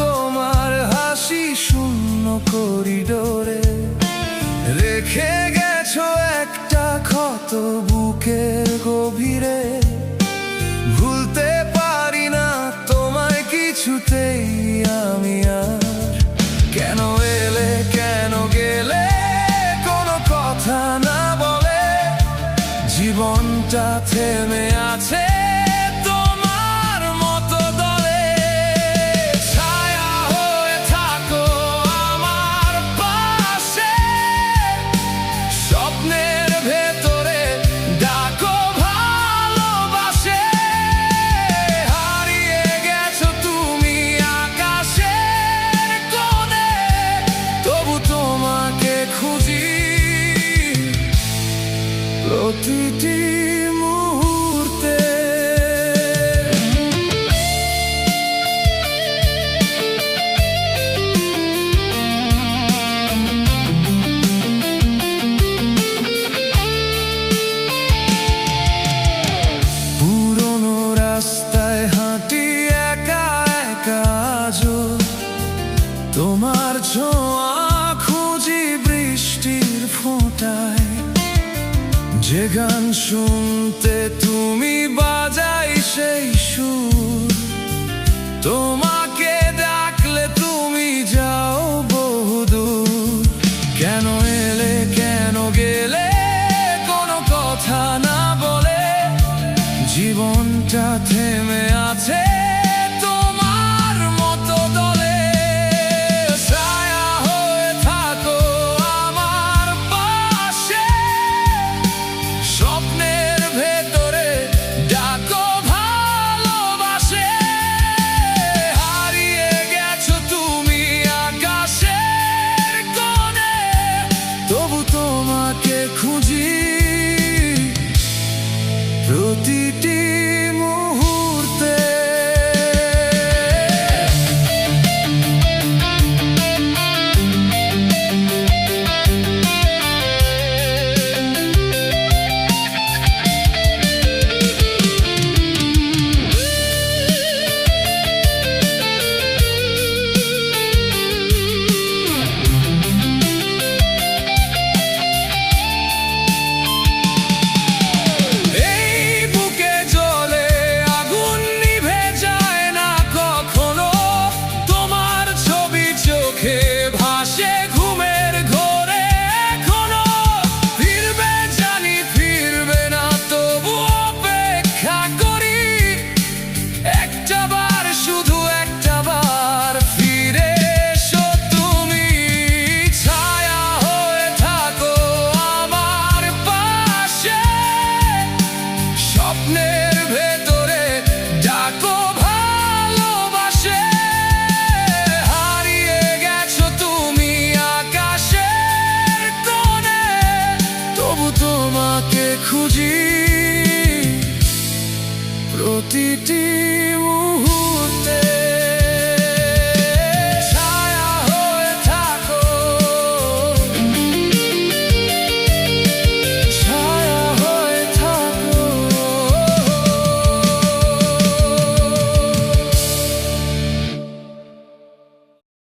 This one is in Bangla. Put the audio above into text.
তোমার হাসি শূন্য করিডোরে রেখে গেছো একটা ক্ষত বুকের গভীরে। ভুলতে পারি না তোমায় কিছুতেই আমি আর। কেন এলে কেন গেলে কোনো কথা না বলে, জীবনটা থেমে আছে প্রতিটি মুহূর্তে। পুরনো রাস্তায় হাঁটি একা একা, তোমার ছোঁয়া খুঁজি বৃষ্টির ফোঁটায়। যে গান শুনতে তুমি বাজাই সেই সুর, তোমাকে ডাকলে তুমি যাও বহুদূর। কেন এলে কেন গেলে কোনো কথা না বলে, জীবনটা থেমে আছে তোমার মতো দলে। ছায়া হয়ে থাকো আমার পাশে, স্বপ্নের ভেতরে ডাকো ভালোবাসে। হারিয়ে গেছো তুমি আকাশের কোণে, তবু তোমাকে খুঁজি প্রতিটি মুহূর্তে। স্বপ্নের ভেতরে ডাকো ভালোবাসে। হারিয়ে গেছো তুমি আকাশের কোণে, তবু তোমাকে খুঁজি প্রতিটি